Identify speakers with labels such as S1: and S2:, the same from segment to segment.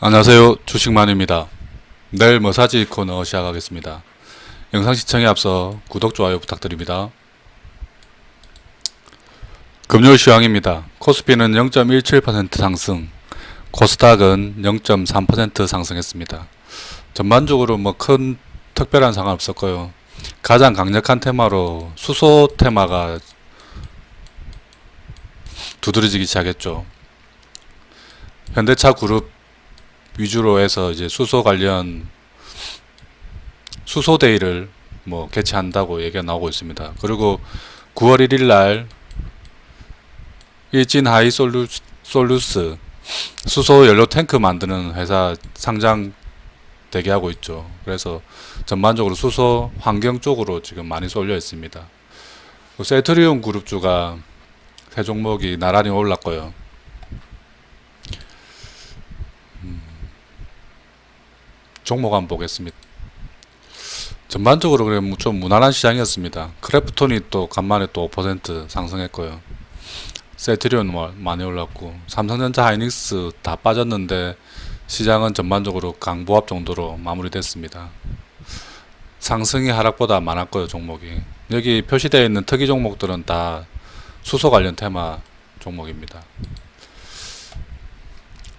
S1: 안녕하세요, 주식만입니다. 내일 뭐 사지 코너 시작하겠습니다. 영상 시청에 앞서 구독, 좋아요 부탁드립니다. 금요일 시황입니다. 코스피는 0.17% 상승, 코스닥은 0.3% 상승했습니다. 전반적으로 뭐 큰 특별한 상황 없었고요. 가장 강력한 테마로 수소 테마가 두드러지기 시작했죠. 현대차 그룹 위주로 해서 이제 수소 관련 수소데이를 뭐 개최한다고 얘기가 나오고 있습니다. 그리고 9월 1일 날 일진 하이 솔루스 수소 연료 탱크 만드는 회사 상장 대기하고 있죠. 그래서 전반적으로 수소 환경 쪽으로 지금 많이 쏠려 있습니다. 세트리온 그룹주가 세 종목이 나란히 올랐고요. 종목 한번 보겠습니다. 전반적으로 그래 좀 무난한 시장이었습니다. 크래프톤이 또 간만에 또 5% 상승했고요. 세트리온 많이 올랐고 삼성전자 하이닉스 다 빠졌는데 시장은 전반적으로 강보합 정도로 마무리됐습니다. 상승이 하락보다 많았고요. 종목이 여기 표시되어 있는 특이 종목들은 다 수소 관련 테마 종목입니다.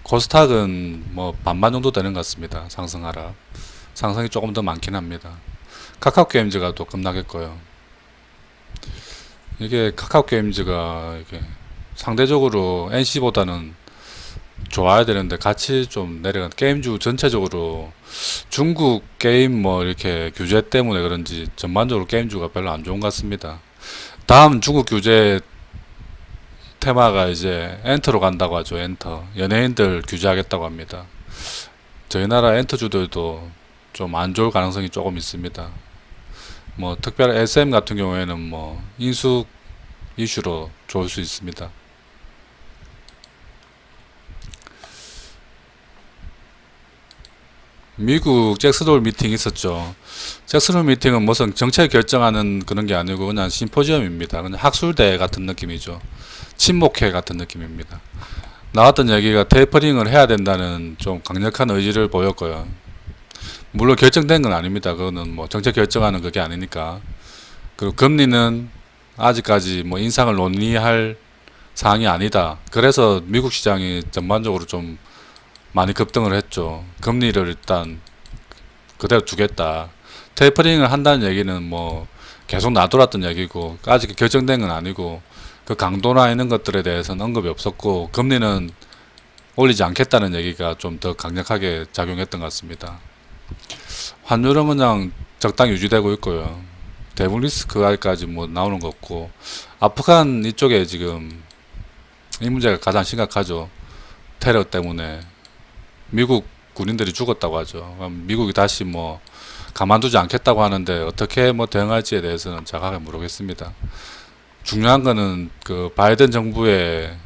S1: 코스닥은 뭐 반반 정도 되는 것 같습니다. 상승하락. 상승이 조금 더 많긴 합니다. 카카오게임즈가 또 급락했고요. 이게 카카오게임즈가 이게 상대적으로 NC보다는 좋아야 되는데 같이 좀 내려간 게임주 전체적으로 중국 게임 뭐 이렇게 규제 때문에 그런지 전반적으로 게임주가 별로 안 좋은 것 같습니다. 다음 중국 규제 테마가 이제 엔터로 간다고 하죠. 엔터. 연예인들 규제하겠다고 합니다. 저희 나라 엔터주들도 좀 안 좋을 가능성이 조금 있습니다. 뭐 특별 SM 같은 경우에는 뭐 인수 이슈로 좋을 수 있습니다. 미국 잭스홀 미팅 있었죠. 잭스홀 미팅은 무슨 정책 결정하는 그런 게 아니고 그냥 심포지엄입니다. 그냥 학술대 같은 느낌이죠. 친목회 같은 느낌입니다. 나왔던 얘기가 테이퍼링을 해야 된다는 좀 강력한 의지를 보였고요. 물론 결정된 건 아닙니다. 그거는 뭐 정책 결정하는 그게 아니니까. 그리고 금리는 아직까지 뭐 인상을 논의할 사항이 아니다. 그래서 미국 시장이 전반적으로 좀 많이 급등을 했죠. 금리를 일단 그대로 두겠다. 테이퍼링을 한다는 얘기는 뭐 계속 놔둬놨던 얘기고 아직 결정된 건 아니고 그 강도나 이런 것들에 대해서는 언급이 없었고 금리는 올리지 않겠다는 얘기가 좀 더 강력하게 작용했던 것 같습니다. 환율은 그냥 적당히 유지되고 있고요. 대북 리스크까지 뭐 나오는 거 없고 아프간 이쪽에 지금 이 문제가 가장 심각하죠. 테러 때문에 미국 군인들이 죽었다고 하죠. 그럼 미국이 다시 뭐 가만두지 않겠다고 하는데 어떻게 뭐 대응할지에 대해서는 정확하게 모르겠습니다. 중요한 거는 그 바이든 정부의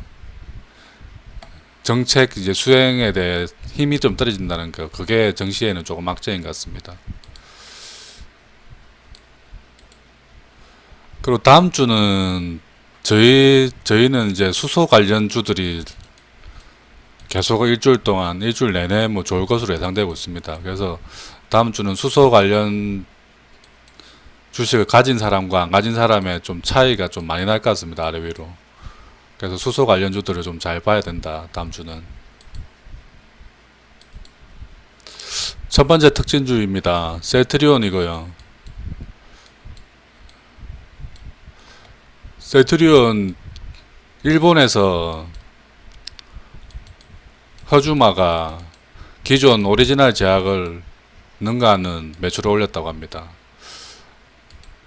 S1: 정책 이제 수행에 대해 힘이 좀 떨어진다는 거, 그게 정시에는 조금 악재인 것 같습니다. 그리고 다음 주는 저희는 이제 수소 관련 주들이 계속 일주일 내내 뭐 좋을 것으로 예상되고 있습니다. 그래서 다음 주는 수소 관련 주식을 가진 사람과 안 가진 사람의 좀 차이가 좀 많이 날 것 같습니다. 아래 위로. 그래서 수소 관련주들을 좀 잘 봐야 된다. 다음 주는. 첫 번째 특징주입니다. 셀트리온이고요. 셀트리온 일본에서 허주마가 기존 오리지널 제약을 능가하는 매출을 올렸다고 합니다.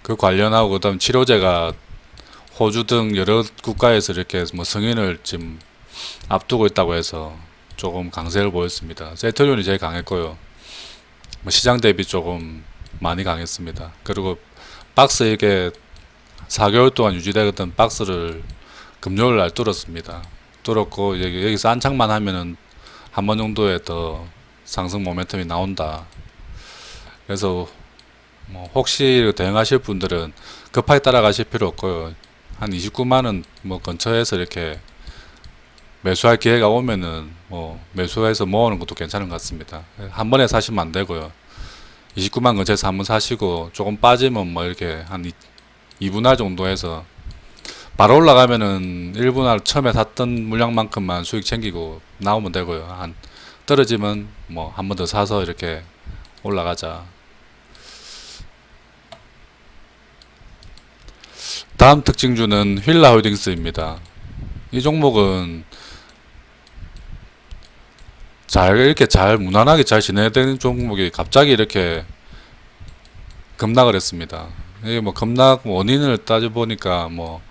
S1: 그 관련하고 그다음 치료제가 호주 등 여러 국가에서 이렇게 뭐 승인을 지금 앞두고 있다고 해서 조금 강세를 보였습니다. 셀트리온이 제일 강했고요. 뭐 시장 대비 조금 많이 강했습니다. 그리고 박스 이게 4개월 동안 유지되었던 박스를 금요일 날 뚫었습니다. 뚫었고 여기서 안착만 하면은 한 번 정도의 더 상승 모멘텀이 나온다. 그래서 뭐 혹시 대응하실 분들은 급하게 따라가실 필요 없고요. 한 29만원 뭐 근처에서 이렇게 매수할 기회가 오면은 뭐 매수해서 모으는 것도 괜찮은 것 같습니다. 한 번에 사시면 안 되고요. 29만 근처에서 한번 사시고 조금 빠지면 뭐 이렇게 한 2분할 정도 해서 바로 올라가면은 1분할 처음에 샀던 물량만큼만 수익 챙기고 나오면 되고요. 한 떨어지면 뭐 한 번 더 사서 이렇게 올라가자. 다음 특징주는 휠라홀딩스입니다. 이 종목은 이렇게 무난하게 잘 진행되는 종목이 갑자기 이렇게 급락을 했습니다. 이게 뭐 급락 원인을 따져보니까 뭐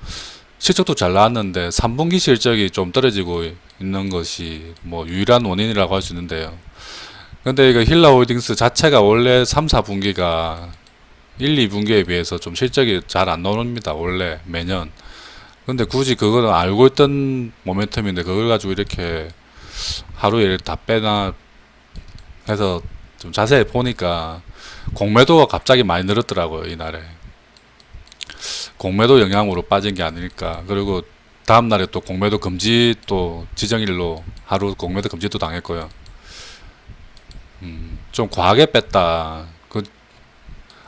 S1: 실적도 잘 나왔는데 3분기 실적이 좀 떨어지고 있는 것이 뭐 유일한 원인이라고 할 수 있는데요. 근데 이거 힐라홀딩스 자체가 원래 3, 4분기가 1, 2분기에 비해서 좀 실적이 잘 안 나옵니다. 원래 매년. 근데 굳이 그거는 알고 있던 모멘텀인데 그걸 가지고 이렇게 하루에 이렇게 다 빼나 해서 좀 자세히 보니까 공매도가 갑자기 많이 늘었더라고요. 이날에. 공매도 영향으로 빠진 게 아닐까. 그리고 다음날에 또 공매도 금지 또 지정일로 하루 공매도 금지도 당했고요. 좀 과하게 뺐다. 그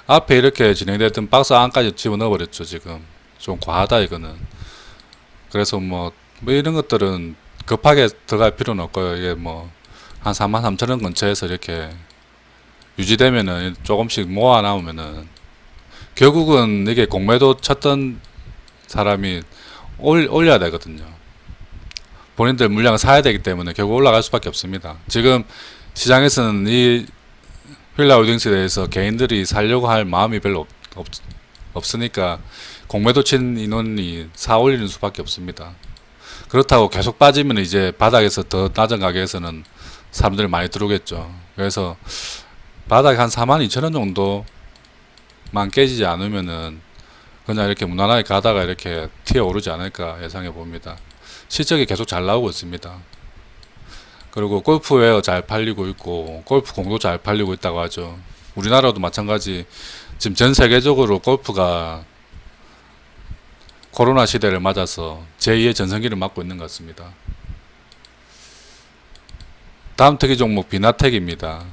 S1: 앞에 이렇게 진행됐던 박스 안까지 집어넣어 버렸죠. 지금 좀 과하다 이거는. 그래서 뭐 이런 것들은 급하게 들어갈 필요는 없고요. 이게 뭐 한 43,000원 근처에서 이렇게 유지되면은 조금씩 모아 나오면은 결국은 이게 공매도 쳤던 사람이 올려야 되거든요. 본인들 물량을 사야 되기 때문에 결국 올라갈 수밖에 없습니다. 지금 시장에서는 이 휠라홀딩스에 대해서 개인들이 살려고 할 마음이 별로 없으니까 공매도 친 인원이 사 올리는 수밖에 없습니다. 그렇다고 계속 빠지면 이제 바닥에서 더 낮은 가격에서는 사람들이 많이 들어오겠죠. 그래서 바닥 한 42,000원 정도만 깨지지 않으면은 그냥 이렇게 무난하게 가다가 이렇게 튀어 오르지 않을까 예상해 봅니다. 실적이 계속 잘 나오고 있습니다. 그리고 골프웨어 잘 팔리고 있고 골프 공도 잘 팔리고 있다고 하죠. 우리나라도 마찬가지. 지금 전 세계적으로 골프가 코로나 시대를 맞아서 제2의 전성기를 맞고 있는 것 같습니다. 다음 특이 종목 비나텍입니다.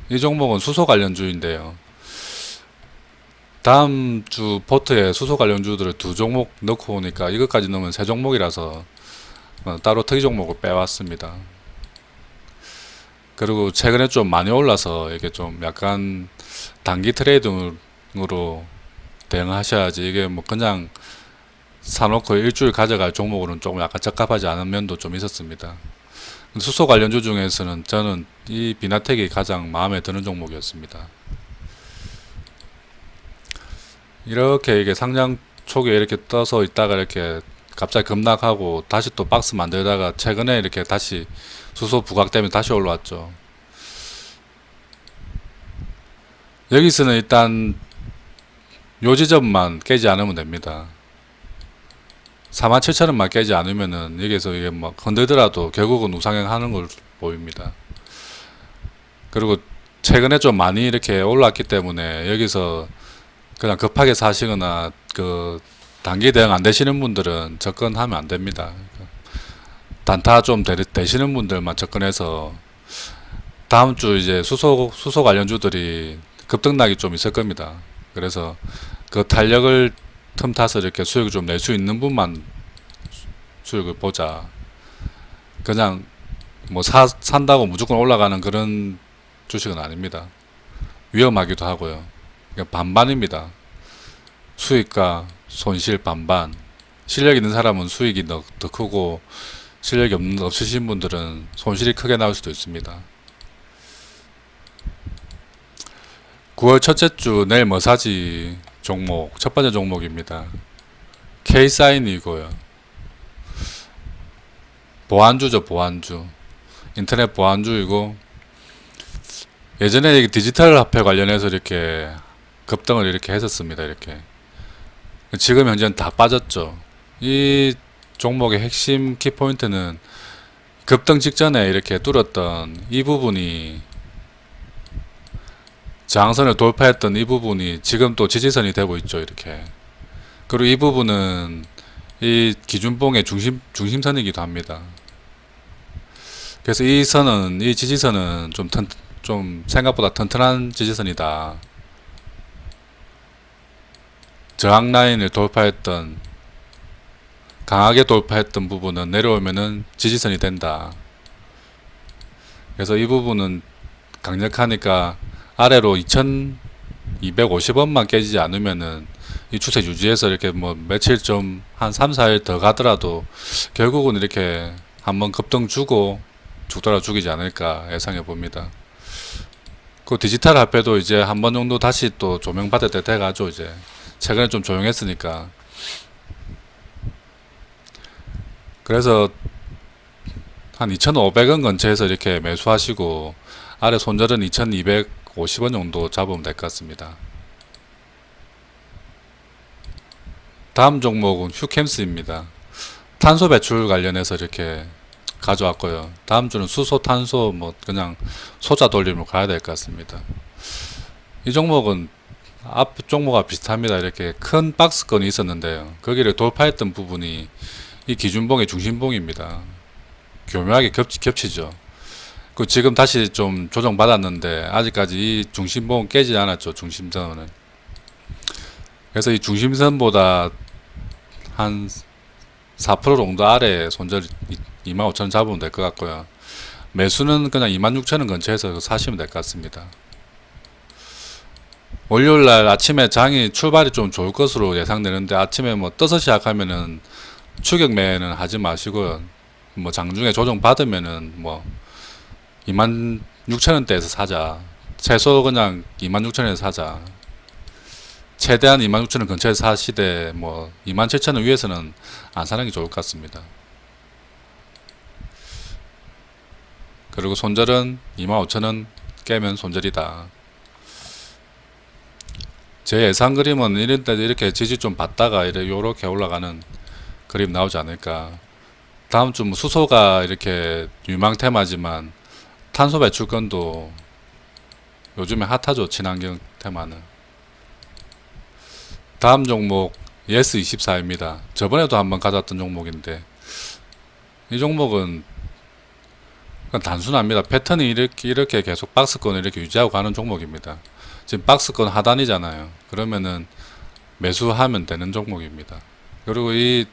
S1: 이 종목은 수소 관련주인데요. 다음 주 포트에 수소 관련주들을 2종목 넣고 오니까 이것까지 넣으면 3종목이라서 따로 특이 종목을 빼왔습니다. 그리고 최근에 좀 많이 올라서 이게 좀 약간 단기 트레이딩으로 대응하셔야지. 이게 뭐 그냥 사놓고 일주일 가져갈 종목으로는 조금 약간 적합하지 않은 면도 좀 있었습니다. 수소 관련주 중에서는 저는 이 비나텍이 가장 마음에 드는 종목이었습니다. 이렇게 이게 상장 초기에 이렇게 떠서 있다가 이렇게 갑자기 급락하고 다시 또 박스 만들다가 최근에 이렇게 다시 수소 부각 때문에 다시 올라왔죠. 여기서는 일단 요 지점만 깨지 않으면 됩니다. 47,000원만 깨지 않으면은 여기서 이게 막 흔들더라도 결국은 우상향 하는 걸 보입니다. 그리고 최근에 좀 많이 이렇게 올랐기 때문에 여기서 그냥 급하게 사시거나 그 단기 대응 안 되시는 분들은 접근하면 안 됩니다. 단타 좀 되시는 분들만 접근해서 다음 주 이제 수소 관련주들이 급등락이 좀 있을 겁니다. 그래서 그 탄력을 틈타서 이렇게 수익을 좀 낼 수 있는 분만 수익을 보자. 그냥 뭐 산다고 무조건 올라가는 그런 주식은 아닙니다. 위험하기도 하고요. 그러니까 반반입니다. 수익과 손실 반반. 실력 있는 사람은 수익이 더 크고 실력이 없으신 분들은 손실이 크게 나올 수도 있습니다. 9월 첫째 주 내일 뭐 사지 종목 첫 번째 종목입니다. K사인이고요. 보안주죠. 보안주. 인터넷 보안주이고 예전에 디지털 화폐 관련해서 이렇게 급등을 이렇게 했었습니다. 이렇게 지금 현재는 다 빠졌죠. 이 종목의 핵심 키포인트는 급등 직전에 이렇게 뚫었던 이 부분이 저항선을 돌파했던 이 부분이 지금 또 지지선이 되고 있죠. 이렇게. 그리고 이 부분은 이 기준봉의 중심선이기도 합니다. 그래서 이 선은, 이 지지선은 좀 생각보다 튼튼한 지지선이다. 저항 라인을 돌파했던, 강하게 돌파했던 부분은 내려오면은 지지선이 된다. 그래서 이 부분은 강력하니까 아래로 2250원만 깨지지 않으면은 이 추세 유지해서 이렇게 뭐 며칠 좀 한 3, 4일 더 가더라도 결국은 이렇게 한번 급등 주고 죽더라 죽이지 않을까 예상해 봅니다. 그 디지털 화폐도 이제 한 번 정도 다시 또 조명받을 때 돼가죠. 이제 최근에 좀 조용했으니까. 그래서 한 2,500원 근처에서 이렇게 매수하시고 아래 손절은 2,250원 정도 잡으면 될 것 같습니다. 다음 종목은 휴캠스입니다. 탄소 배출 관련해서 이렇게 가져왔고요. 다음 주는 수소, 탄소, 뭐 그냥 소자 돌림으로 가야 될 것 같습니다. 이 종목은 앞 종목과 비슷합니다. 이렇게 큰 박스권이 있었는데요. 거기를 돌파했던 부분이 이 기준봉의 중심봉입니다. 교묘하게 겹치죠. 그 지금 다시 좀 조정받았는데 아직까지 이 중심봉은 깨지지 않았죠. 중심선은. 그래서 이 중심선보다 한 4% 정도 아래 손절 25,000원 잡으면 될 것 같고요. 매수는 그냥 26,000원 근처에서 사시면 될 것 같습니다. 월요일날 아침에 장이 출발이 좀 좋을 것으로 예상되는데 아침에 뭐 떠서 시작하면은 추격 매는 하지 마시고요. 뭐 장중에 조정 받으면은 뭐 26,000원대에서 사자. 최소 그냥 26,000원에서 사자. 최대한 26,000원 근처에서 사시되 뭐 27,000원 위에서는 안 사는 게 좋을 것 같습니다. 그리고 손절은 25,000원 깨면 손절이다. 제 예상 그림은 이런 때 이렇게 지지 좀 받다가 요렇게 올라가는 그림 나오지 않을까. 다음 주 뭐 수소가 이렇게 유망 테마지만 탄소 배출권도 요즘에 핫하죠. 친환경 테마는. 다음 종목 예스24입니다. 저번에도 한번 가져왔던 종목인데 이 종목은 단순합니다. 패턴이 이렇게 계속 박스권을 이렇게 유지하고 가는 종목입니다. 지금 박스권 하단이잖아요. 그러면은 매수하면 되는 종목입니다. 그리고 이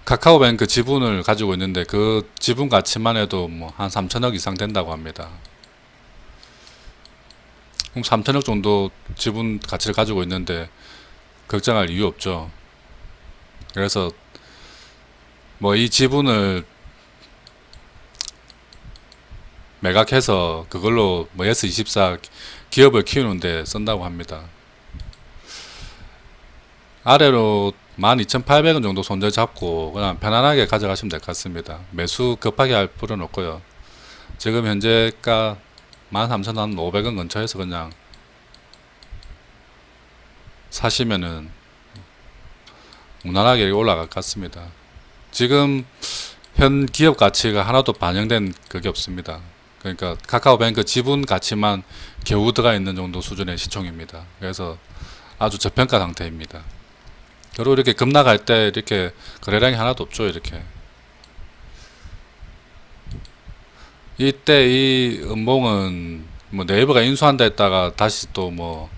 S1: 카카오뱅크 지분을 가지고 있는데 그 지분 가치만 해도 뭐 한 3천억 이상 된다고 합니다. 그럼 3천억 정도 지분 가치를 가지고 있는데 걱정할 이유 없죠. 그래서 뭐 이 지분을 매각해서 그걸로 뭐 예스24 기업을 키우는데 쓴다고 합니다. 아래로 12,800원 정도 손절 잡고 그냥 편안하게 가져가시면 될 것 같습니다. 매수 급하게 할 필요는 없고요. 지금 현재가 13,500원 근처에서 그냥 사시면은 무난하게 올라갈 것 같습니다. 지금 현 기업 가치가 하나도 반영된 그게 없습니다. 그러니까 카카오뱅크 지분 가치만 겨우 들어가 있는 정도 수준의 시총입니다. 그래서 아주 저평가 상태입니다. 그리고 이렇게 급락할 때 이렇게 거래량이 하나도 없죠. 이렇게 이때 이 음봉은 뭐 네이버가 인수한다 했다가 다시 또 뭐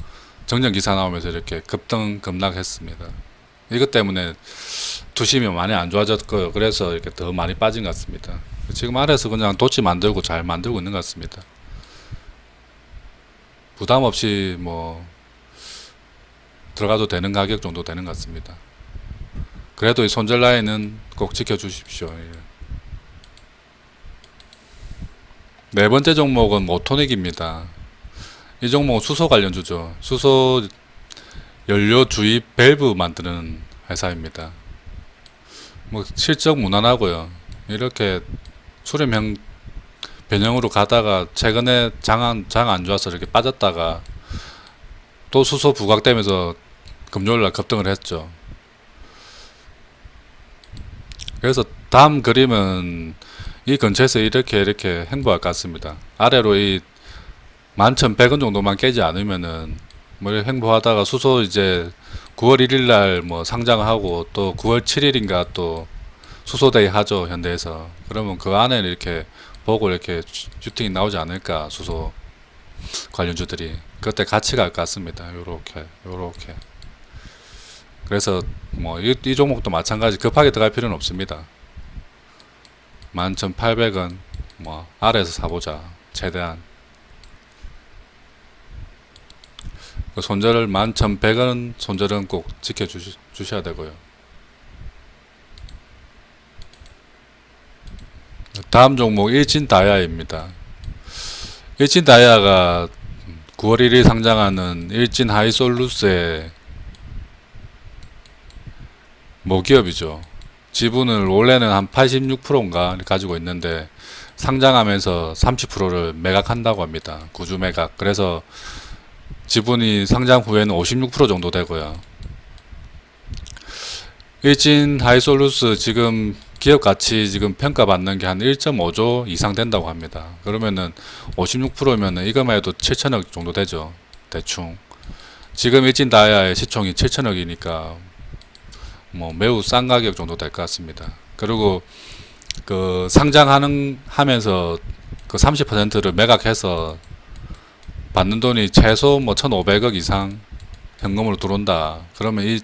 S1: 정전 기사 나오면서 이렇게 급등 급락했습니다. 이것 때문에 투심이 많이 안 좋아졌고요. 그래서 이렇게 더 많이 빠진 것 같습니다. 지금 아래에서 그냥 도치 만들고 잘 만들고 있는 것 같습니다. 부담 없이 뭐 들어가도 되는 가격 정도 되는 것 같습니다. 그래도 이 손절 라인은 꼭 지켜주십시오. 예. 네 번째 종목은 모토닉입니다. 이 종목은 수소 관련주죠. 수소 연료 주입 밸브 만드는 회사입니다. 뭐 실적 무난하고요. 이렇게 수렴형 변형으로 가다가 최근에 장 안 좋아서 이렇게 빠졌다가 또 수소 부각되면서 금요일날 급등을 했죠. 그래서 다음 그림은 이 근처에서 이렇게 행보할 것 같습니다. 아래로 이 11,100원 정도만 깨지 않으면은 뭐 행보하다가 수소 이제 9월 1일날 뭐 상장하고 또 9월 7일인가 또 수소데이 하죠. 현대에서. 그러면 그 안에 이렇게 보고 이렇게 슈팅이 나오지 않을까, 수소 관련주들이. 그때 같이 갈 것 같습니다. 요렇게. 그래서 뭐 이 종목도 마찬가지 급하게 들어갈 필요는 없습니다. 11,800원 뭐 아래에서 사보자. 최대한 그 손절을 11,100원 손절은 꼭 지켜주셔야 되고요. 다음 종목 일진다이아입니다. 일진다이아가 9월 1일 상장하는 일진하이솔루스의 모기업이죠. 지분을 원래는 한 86%인가 가지고 있는데 상장하면서 30%를 매각한다고 합니다. 구주 매각. 그래서 지분이 상장 후에는 56% 정도 되고요. 일진 하이솔루스 지금 기업 가치 지금 평가받는 게 한 1.5조 이상 된다고 합니다. 그러면은 56%면은 이거만 해도 7천억 정도 되죠. 대충. 지금 일진 다이아의 시총이 7천억이니까 뭐 매우 싼 가격 정도 될 것 같습니다. 그리고 그 하면서 그 30%를 매각해서 받는 돈이 최소 뭐 1,500억 이상 현금으로 들어온다. 그러면 이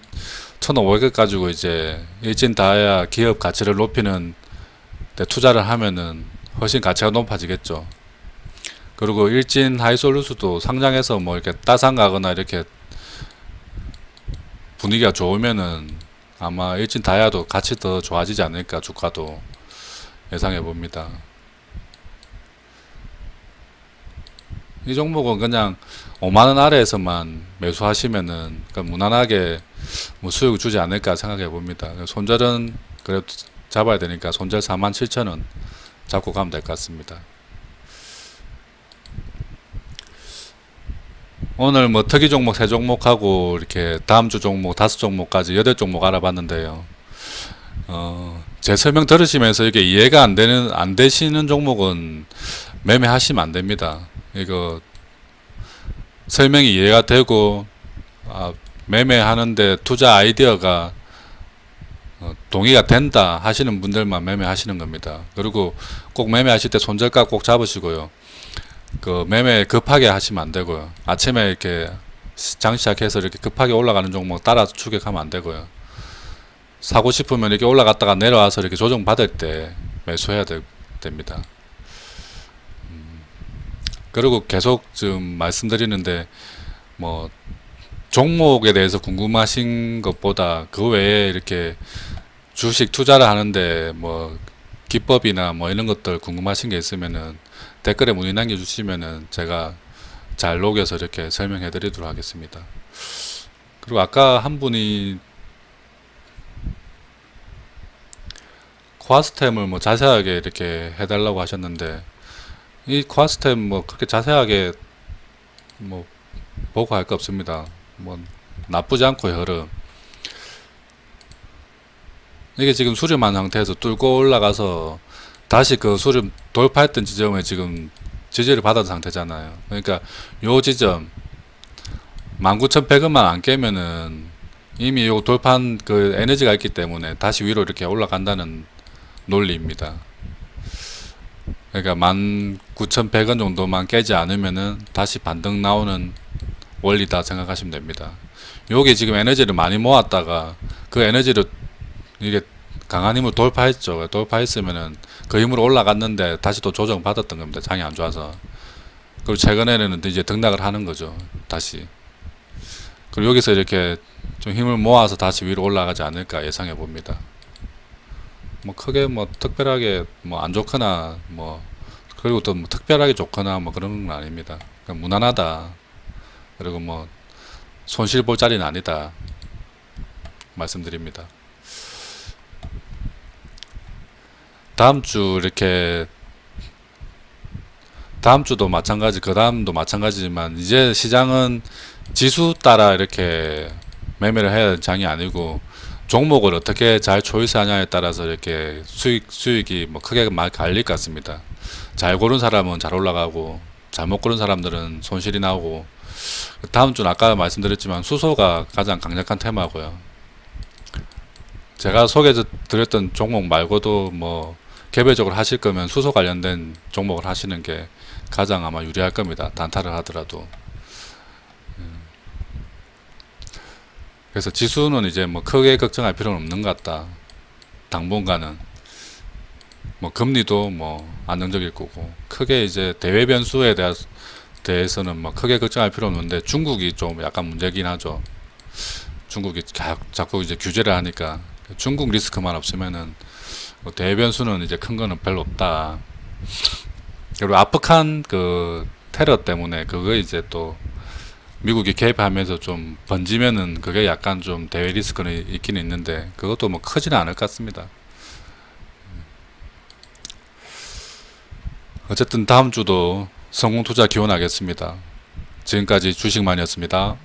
S1: 1,500억 가지고 이제 일진 다이아 기업 가치를 높이는 데 투자를 하면은 훨씬 가치가 높아지겠죠. 그리고 일진 하이솔루스도 상장해서 뭐 이렇게 따상 가거나 이렇게 분위기가 좋으면은 아마 일진 다이아도 같이 더 좋아지지 않을까, 주가도 예상해 봅니다. 이 종목은 그냥 5만원 아래에서만 매수하시면은 무난하게 뭐 수익을 주지 않을까 생각해 봅니다. 손절은 그래도 잡아야 되니까 손절 47,000원 잡고 가면 될 것 같습니다. 오늘 뭐 특이 종목 3종목하고 이렇게 다음 주 종목 5종목까지 8종목 알아봤는데요. 제 설명 들으시면서 이게 이해가 안 되시는 종목은 매매하시면 안 됩니다. 이거 설명이 이해가 되고 매매하는데 투자 아이디어가 동의가 된다 하시는 분들만 매매하시는 겁니다. 그리고 꼭 매매하실 때 손절가 꼭 잡으시고요. 그 매매 급하게 하시면 안 되고요. 아침에 이렇게 장 시작해서 이렇게 급하게 올라가는 종목 따라 추격하면 안 되고요. 사고 싶으면 이렇게 올라갔다가 내려와서 이렇게 조정 받을 때 매수해야 됩니다. 그리고 계속 지금 말씀드리는데 뭐 종목에 대해서 궁금하신 것보다 그 외에 이렇게 주식 투자를 하는데 뭐 기법이나 뭐 이런 것들 궁금하신 게 있으면은 댓글에 문의 남겨주시면은 제가 잘 녹여서 이렇게 설명해 드리도록 하겠습니다. 그리고 아까 한 분이 코아스템을 뭐 자세하게 이렇게 해달라고 하셨는데 이 코아스템 뭐 그렇게 자세하게 뭐 보고 할 거 없습니다. 뭐 나쁘지 않고 흐름. 이게 지금 수렴한 상태에서 뚫고 올라가서 다시 그 수렴 돌파했던 지점에 지금 지지를 받은 상태잖아요. 그러니까 요 지점 19,100원만 안 깨면은 이미 요 돌파한 그 에너지가 있기 때문에 다시 위로 이렇게 올라간다는 논리입니다. 그러니까 19,100원 정도만 깨지 않으면은 다시 반등 나오는 원리다 생각하시면 됩니다. 요게 지금 에너지를 많이 모았다가 그 에너지를 이게 강한 힘으로 돌파했죠. 돌파했으면은 그 힘으로 올라갔는데 다시 또 조정 받았던 겁니다. 장이 안 좋아서. 그리고 최근에는 이제 등락을 하는 거죠. 다시. 그리고 여기서 이렇게 좀 힘을 모아서 다시 위로 올라가지 않을까 예상해 봅니다. 뭐 크게 뭐 특별하게 뭐 안 좋거나 뭐 그리고 또 뭐 특별하게 좋거나 뭐 그런 건 아닙니다. 그러니까 무난하다. 그리고 뭐 손실 볼 자리는 아니다 말씀드립니다. 다음 주 이렇게 다음 주도 마찬가지, 그 다음도 마찬가지지만 이제 시장은 지수 따라 이렇게 매매를 해야 하는 장이 아니고 종목을 어떻게 잘 초이스하냐에 따라서 이렇게 수익이 뭐 크게 많이 갈릴 것 같습니다. 잘 고른 사람은 잘 올라가고 잘못 고른 사람들은 손실이 나오고 다음 주는 아까 말씀드렸지만 수소가 가장 강력한 테마고요. 제가 소개해 드렸던 종목 말고도 뭐 개별적으로 하실 거면 수소 관련된 종목을 하시는 게 가장 아마 유리할 겁니다. 단타를 하더라도. 그래서 지수는 이제 뭐 크게 걱정할 필요는 없는 것 같다. 당분간은 뭐 금리도 뭐 안정적일 거고, 크게 이제 대외 변수에 대해서는 뭐 크게 걱정할 필요는 없는데, 중국이 좀 약간 문제긴 하죠. 중국이 자꾸 이제 규제를 하니까 중국 리스크만 없으면은 뭐 대외 변수는 이제 큰 거는 별로 없다. 그리고 아프간 그 테러 때문에 그거 이제 또 미국이 개입하면서 좀 번지면은 그게 약간 좀 대외 리스크는 있긴 있는데, 그것도 뭐 크지는 않을 것 같습니다. 어쨌든 다음 주도 성공 투자 기원하겠습니다. 지금까지 주식만이었습니다.